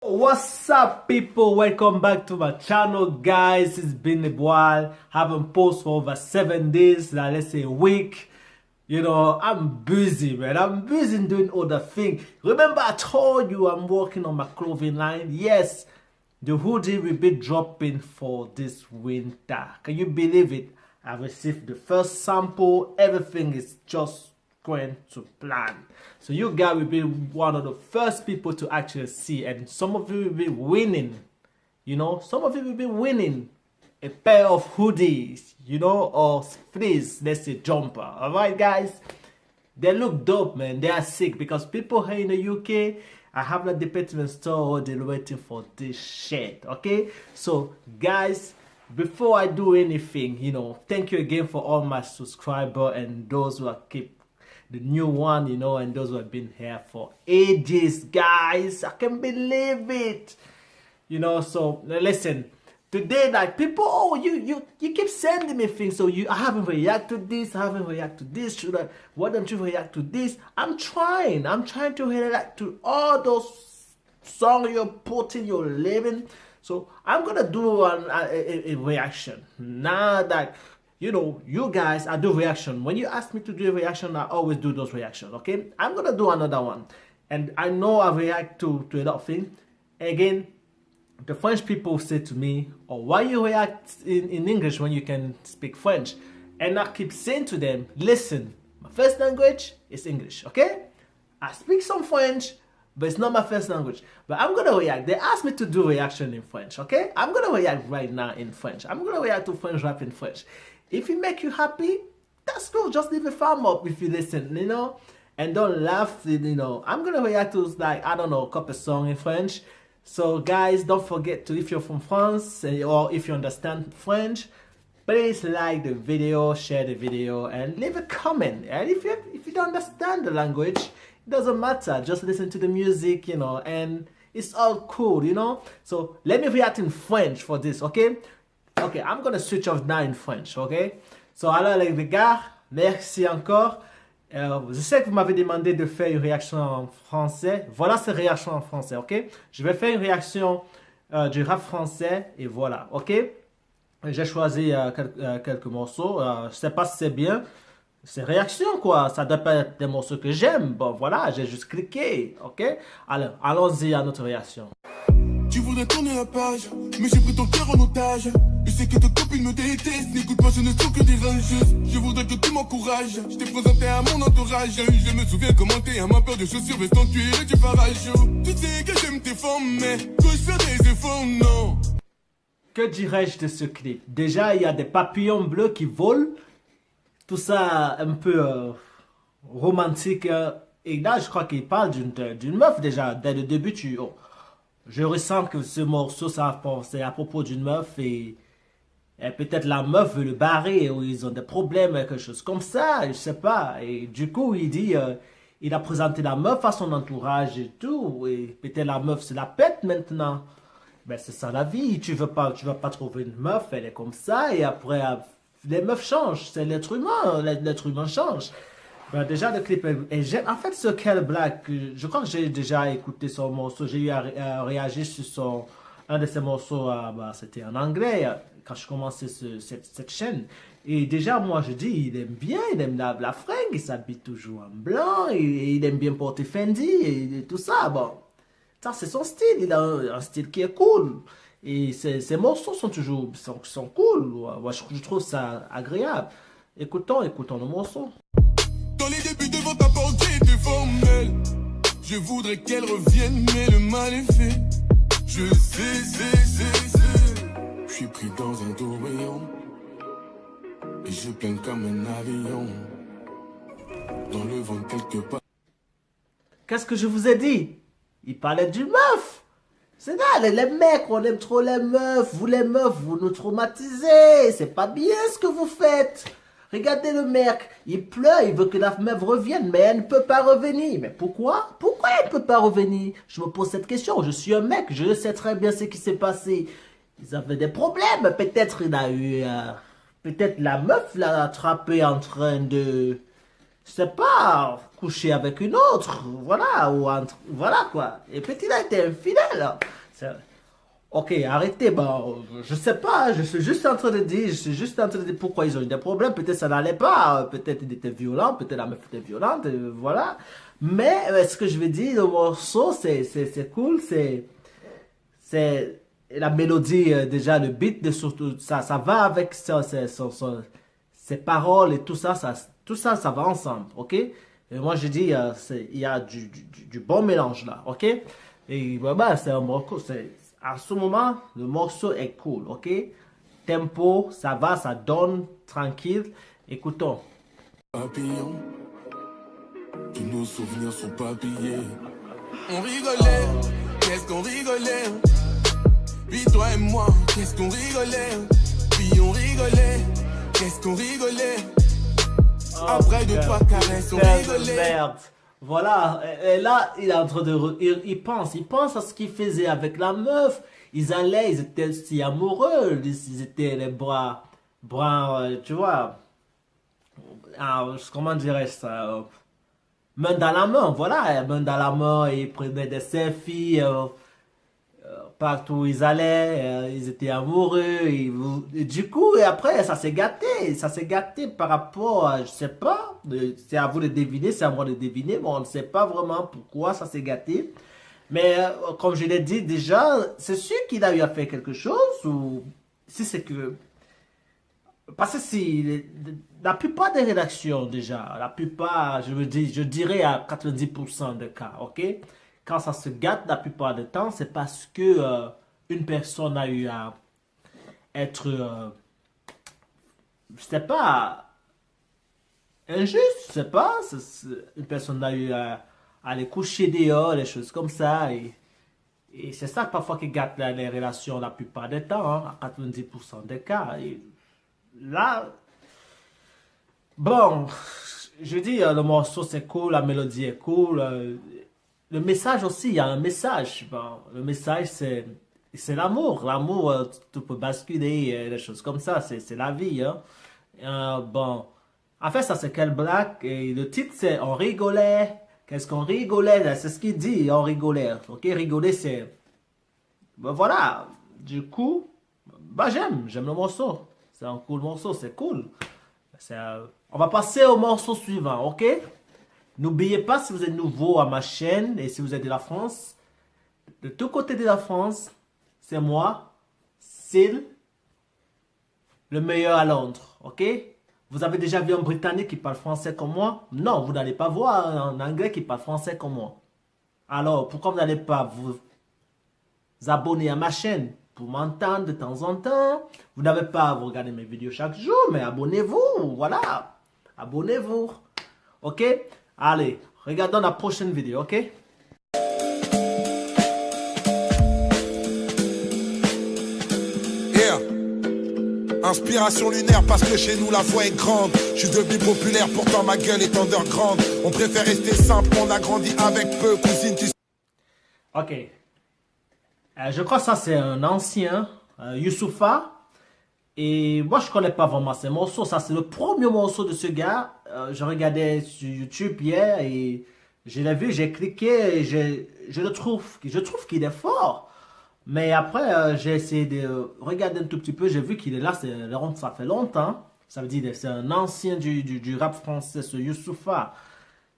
What's up, people? Welcome back to my channel, guys. It's been a while. Haven't posted for over 7 days, like let's say a week. You know, I'm busy, man. I'm busy doing other things. Remember, I told you I'm working on my clothing line. Yes, the hoodie will be dropping for this winter. Can you believe it? I received the first sample. Everything is just going to plan. So you guys will be one of the first people to actually see, and some of you will be winning. You know, some of you will be winning a pair of hoodies, you know, or fleece, let's say jumper. All right, guys, they look dope, man. They are sick because people here in the UK, I have a department store, they're waiting for this shit. Okay, so guys, before I do anything, you know, thank you again for all my subscribers and those who are keep the new one, you know, and those who have been here for ages, guys. I can't believe it, you know. So listen, today, like, people, oh, you keep sending me things, so I haven't reacted to this, I haven't reacted to this, why don't you react to this? I'm trying to react to all those songs you're putting, you're living. So I'm gonna do a reaction now that, you know, you guys, I do reaction. When you ask me to do a reaction, I always do those reactions, okay? I'm gonna do another one. And I know I react to a lot of things. Again, the French people say to me, oh, why you react in English when you can speak French? And I keep saying to them, listen, my first language is English, okay? I speak some French, but it's not my first language. But I'm gonna react. They asked me to do reaction in French, okay? I'm gonna react right now in French. I'm gonna react to French rap in French. If it make you happy, that's cool. Just leave a thumb up if you listen, you know? And don't laugh, you know. I'm gonna react to, like, I don't know, a couple songs in French. So guys, don't forget to, if you're from France or if you understand French, please like the video, share the video, and leave a comment. And if you don't understand the language, it doesn't matter. Just listen to the music, you know, and it's all cool, you know. So let me react in French for this, okay? Okay, I'm gonna switch off now in French, okay? So alors les gars, merci encore. Je sais que vous m'avez demandé de faire une réaction en français. Voilà cette réaction en français, ok? Je vais faire une réaction du rap français et voilà, ok? J'ai choisi quelques morceaux. Je sais pas si c'est bien. C'est réaction, quoi. Ça doit pas être des morceaux que j'aime. Bon, voilà, j'ai juste cliqué, ok? Alors, allons-y à notre réaction. Tu voudrais tourner la page, mais j'ai pris ton cœur en otage. Je sais que tes copines me détestent, n'écoute pas, ce ne sont que des rageuses. Je voudrais que tu m'encourages, je t'ai présenté à mon entourage. Je me souviens comment t'es à ma paire de chaussures, veston cuir et tu parachutes. Tu sais que j'aime tes formes, mais dois-je faire des efforts? Non. Que dirais-je de ce clip? Déjà, il y a des papillons bleus qui volent. Tout ça un peu romantique. Et là, je crois qu'il parle d'une meuf déjà. Dès le début, je ressens que ce morceau, c'est à propos d'une meuf et peut-être la meuf veut le barrer ou ils ont des problèmes, quelque chose comme ça, je sais pas. Et du coup, il dit, il a présenté la meuf à son entourage et tout. Et peut-être la meuf se la pète maintenant. Ben, c'est ça la vie. Tu vas pas trouver une meuf, elle est comme ça. Et après, les meufs changent. C'est l'être humain. L'être humain change. Ben, déjà, le clip est en fait, ce Kell Black, je crois que j'ai déjà écouté son morceau. J'ai eu à réagir sur un de ses morceaux, bah, c'était en anglais, quand je commençais cette chaîne. Et déjà, moi, je dis, il aime bien, il aime la fringue, il s'habille toujours en blanc, et il aime bien porter Fendi et tout ça. Bon, ça, c'est son style, il a un style qui est cool. Et ses morceaux sont cool. Moi, je trouve ça agréable. Écoutons le morceau. Dans les débuts devant ta porte, j'étais formelle. Je voudrais qu'elle revienne, mais le mal est fait. Je sais. Je suis pris dans un tourbillon. Et je plane comme un avion. Dans le vent quelque part. Qu'est-ce que je vous ai dit? Il parlait d'une meuf. C'est là, les mecs, on aime trop les meufs. Vous les meufs, vous nous traumatisez. C'est pas bien ce que vous faites. Regardez le mec, il pleure, il veut que la meuf revienne, mais elle ne peut pas revenir. Mais pourquoi? Pourquoi elle ne peut pas revenir? Je me pose cette question. Je suis un mec, je sais très bien ce qui s'est passé. Ils avaient des problèmes. Peut-être il a eu... peut-être la meuf l'a attrapé en train de je sais pas, coucher avec une autre, voilà, voilà quoi. Et puis il a été infidèle. C'est- Ok, arrêtez, bon, je sais pas, je suis juste en train de dire, je suis juste en train de dire pourquoi ils ont eu des problèmes, peut-être ça n'allait pas, peut-être il était violent, peut-être la meuf était violente, voilà. Mais ce que je veux dire, le morceau, c'est cool, c'est la mélodie, déjà, le beat, de surtout, ça va avec ça, ses paroles et tout ça, ça va ensemble, ok? Et moi, je dis, il y a du bon mélange là, ok? Et bah, c'est un morceau, à ce moment, le morceau est cool, ok? Tempo, ça va, ça donne, tranquille. Écoutons. Papillon, tous nos souvenirs sont papillés. On rigolait, qu'est-ce qu'on rigolait. Puis toi et moi, qu'est-ce qu'on rigolait. Puis on rigolait, qu'est-ce qu'on rigolait. Après deux, trois caresses, on rigolait. Merde. Voilà, et là, il est en train de... il pense à ce qu'il faisait avec la meuf. Ils allaient, ils étaient si amoureux. Ils étaient les bras, tu vois. Comment dirais-je ça? Main dans la main, voilà. Main dans la main, ils prenaient des selfies. Partout où ils allaient, ils étaient amoureux. Et du coup, et après, ça s'est gâté. Ça s'est gâté par rapport à, je sais pas, c'est à vous de deviner, c'est à moi de deviner. Bon, on ne sait pas vraiment pourquoi ça s'est gâté. Mais comme je l'ai dit déjà, c'est sûr qu'il a eu à faire quelque chose. Ou si c'est que... Parce que si la plupart des rédactions déjà, la plupart, je dirais à 90% des cas, ok? Quand ça se gâte la plupart du temps, c'est parce que une personne a eu à être, je sais pas, injuste, je sais pas, une personne a eu à aller coucher dehors, des choses comme ça, et c'est ça parfois qui gâte les relations la plupart du temps, hein, à 90% des cas. Et là, bon, je dis, le morceau c'est cool, la mélodie est cool. Le message aussi, il y a un message. Bon, le message c'est l'amour. L'amour, tu peux basculer, des choses comme ça. C'est la vie. Hein. Bon, en fait, ça c'est quelle blague. Et le titre c'est On rigolait. Qu'est-ce qu'on rigolait? C'est ce qu'il dit, on rigolait. Ok, rigoler c'est. Ben voilà. Du coup, bah j'aime le morceau. C'est un cool morceau, c'est cool. On va passer au morceau suivant, ok? N'oubliez pas, si vous êtes nouveau à ma chaîne et si vous êtes de la France, de tous côtés de la France, c'est moi, Sil, le meilleur à Londres, ok? Vous avez déjà vu un Britannique qui parle français comme moi? Non, vous n'allez pas voir un Anglais qui parle français comme moi. Alors, pourquoi vous n'allez pas vous abonner à ma chaîne pour m'entendre de temps en temps? Vous n'avez pas à vous regarder mes vidéos chaque jour, mais abonnez-vous, voilà. Abonnez-vous, ok? Allez, regardons la prochaine vidéo, ok? Yeah. Inspiration lunaire parce que chez nous la foi est grande. Je suis devenu populaire, pourtant ma gueule est underground. On préfère rester simple, on a grandi avec peu, cousine, tu... Ok. Je crois que ça c'est un ancien, Youssoupha. Et moi je connais pas vraiment ces morceaux. Ça c'est le premier morceau de ce gars. Je regardais sur YouTube hier et je l'ai vu, j'ai cliqué et je trouve qu'il est fort. Mais après j'ai essayé de regarder un tout petit peu. J'ai vu qu'il est là, ça fait longtemps. Ça veut dire que c'est un ancien du rap français, ce Youssoupha.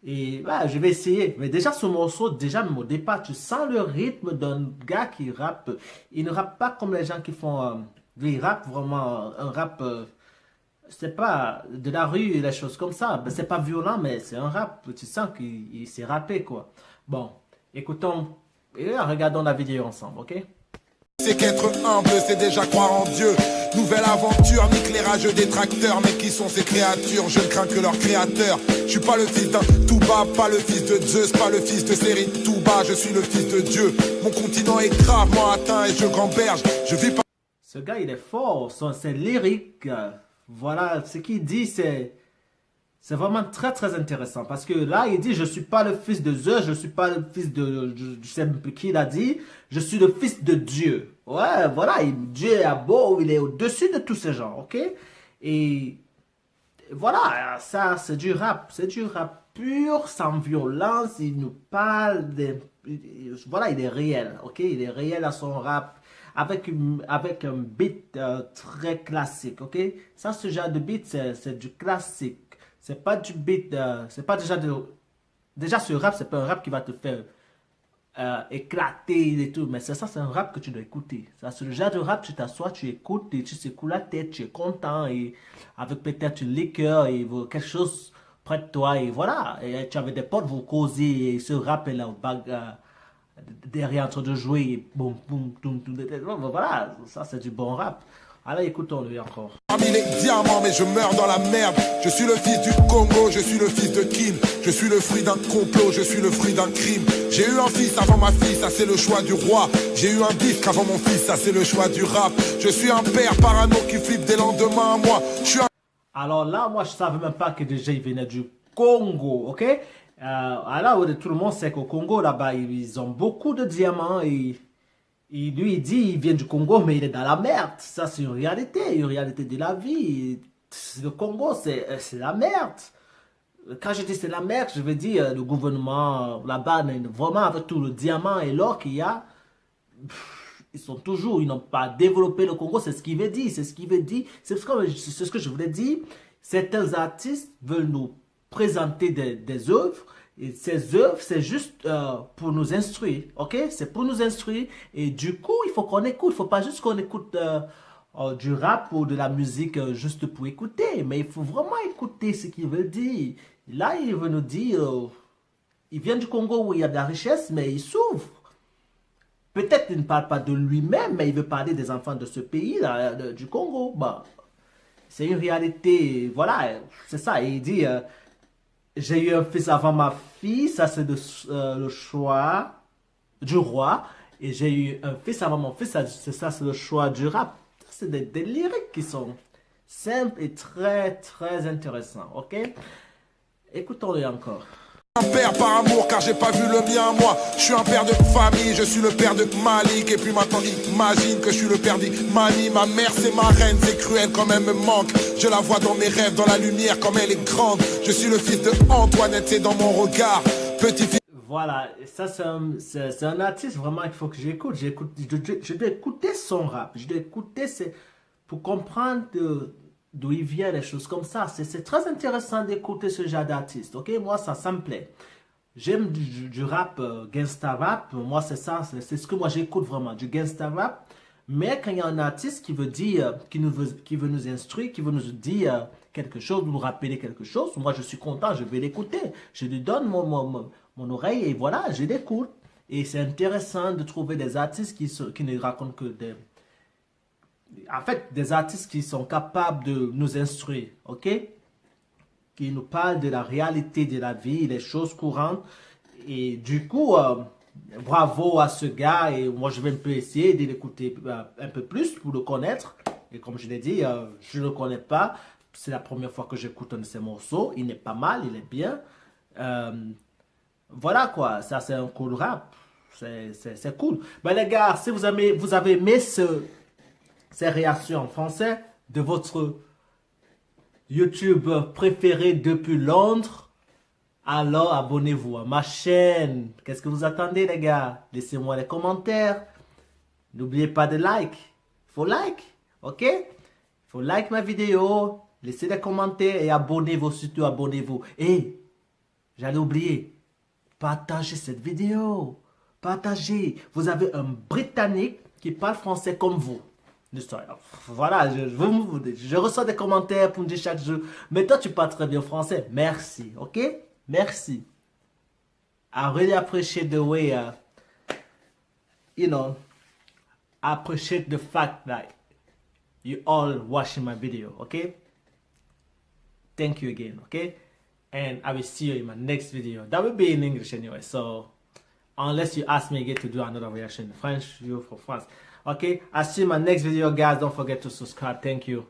Et bah, je vais essayer. Mais déjà, ce morceau, déjà, même au départ, tu sens le rythme d'un gars qui rappe. Il ne rappe pas comme les gens qui font... il rappe vraiment un rap... c'est pas de la rue, les choses comme ça. Ben, c'est pas violent, mais c'est un rap. Tu sens qu'il s'est rappé, quoi. Bon, écoutons... Et regardons la vidéo ensemble, ok? C'est qu'être humble, c'est déjà croire en Dieu. Nouvelle aventure, nique les rageux détracteurs. Mais qui sont ces créatures? Je ne crains que leur créateur. Je suis pas le fils d'un Touba, pas le fils de Zeus, pas le fils de Série Touba. Je suis le fils de Dieu. Mon continent est gravement atteint et je gamberge. Je vis pas... Ce gars, il est fort. C'est lyrique. Voilà, ce qu'il dit, c'est vraiment très très intéressant. Parce que là, il dit, je suis pas le fils de Zeus, je suis pas le fils de... Je sais même plus qui il a dit. Je suis le fils de Dieu. Ouais, voilà, Dieu est beau, il est au-dessus de tous ces gens, ok? Et Voilà, ça c'est du rap. C'est du rap pur, sans violence. Il nous parle de... Voilà, il est réel, ok? Il est réel à son rap. Avec un beat très classique, ok? Ça, ce genre de beat, c'est du classique. C'est pas du beat... c'est pas déjà de... Déjà, ce rap, c'est pas un rap qui va te faire éclater et tout. Mais c'est ça, c'est un rap que tu dois écouter. Ça, c'est le genre de rap, tu t'assois, tu écoutes et tu secoues la tête, tu es content et avec peut-être une liqueur et quelque chose près de toi et voilà. Et tu avais des potes, vous causez et ce rap est là au bac, derrière en train de jouer et boum, boum, boum, boum, voilà, ça c'est du bon rap. Alors écoutons-le encore. Parmi les diamants, mais je meurs dans la merde. Je suis le fils du Congo, je suis le fils de Kim. Je suis le fruit d'un complot, je suis le fruit d'un crime. J'ai eu un fils avant ma fille, ça c'est le choix du roi. J'ai eu un disque avant mon fils, ça c'est le choix du rap. Je suis un père parano qui flippe des lendemains à moi. Je suis un... Alors là, moi je savais même pas que déjà il venait du Congo, ok? Alors tout le monde sait qu'au Congo, là-bas, ils ont beaucoup de diamants et... lui, il dit il vient du Congo, mais il est dans la merde. Ça, c'est une réalité de la vie. Le Congo, c'est la merde. Quand je dis c'est la merde, je veux dire le gouvernement là-bas, vraiment avec tout le diamant et l'or qu'il y a, ils n'ont pas développé le Congo, c'est ce qu'il veut dire, c'est ce qu'il veut dire. C'est ce que je voulais dire. Certains artistes veulent nous présenter des œuvres. Et ces œuvres, c'est juste pour nous instruire, ok? C'est pour nous instruire. Et du coup, il faut qu'on écoute. Il ne faut pas juste qu'on écoute du rap ou de la musique juste pour écouter. Mais il faut vraiment écouter ce qu'il veut dire. Là, il veut nous dire, il vient du Congo où il y a de la richesse, mais il souffre. Peut-être qu'il ne parle pas de lui-même, mais il veut parler des enfants de ce pays-là, du Congo. Bah, c'est une réalité, voilà, c'est ça. Et il dit... j'ai eu un fils avant ma fille, ça c'est le choix du roi. Et j'ai eu un fils avant mon fils, ça c'est le choix du rap. C'est des lyriques qui sont simples et très très intéressants, ok? Écoutons-les encore. Un père par amour car j'ai pas vu le mien à moi. Je suis un père de famille, je suis le père de Malik. Et puis maintenant imagine que je suis le père d'Imani. Ma mère c'est ma reine, c'est cruel quand même me manque. Je la vois dans mes rêves, dans la lumière comme elle est grande. Je suis le fils de Antoinette, c'est dans mon regard. Petit fils. Voilà, ça c'est un artiste vraiment qu'il faut que j'écoute. Je dois écouter son rap, je dois écouter pour comprendre d'où il vient, les choses comme ça. C'est très intéressant d'écouter ce genre d'artiste, ok? Moi, ça me plaît. J'aime du rap, gangsta rap. Moi, c'est ça, c'est ce que moi j'écoute vraiment, du gangsta rap. Mais quand il y a un artiste qui veut dire, qui veut nous instruire, qui veut nous dire quelque chose, nous rappeler quelque chose, moi je suis content, je vais l'écouter. Je lui donne mon oreille et voilà, je l'écoute. Et c'est intéressant de trouver des artistes qui ne racontent que des... En fait, des artistes qui sont capables de nous instruire, ok? Qui nous parlent de la réalité de la vie, les choses courantes. Et du coup, bravo à ce gars. Et moi, je vais un peu essayer de l'écouter un peu plus pour le connaître. Et comme je l'ai dit, je ne le connais pas. C'est la première fois que j'écoute un de ses morceaux. Il n'est pas mal, il est bien. Voilà quoi, ça c'est un cool rap. C'est cool. Ben les gars, si vous avez aimé ces réactions en français de votre YouTube préféré depuis Londres, alors abonnez-vous à ma chaîne. Qu'est-ce que vous attendez les gars? Laissez-moi les commentaires. N'oubliez pas de like. Il faut like, ok? Il faut like ma vidéo, laissez des commentaires et abonnez-vous, surtout abonnez-vous. Et j'allais oublier, partagez cette vidéo. Partagez. Vous avez un Britannique qui parle français comme vous. Voilà, je reçois des commentaires pour me dire chaque jour, mais toi tu parles très bien français. Merci, ok? Merci. I really appreciate the way, I appreciate the fact that you all watching my video, okay? Thank you again, okay? And I will see you in my next video. That will be in English anyway, so unless you ask me again to do another reaction in French, you're from France. Okay, I'll see you in my next video, guys. Don't forget to subscribe. Thank you.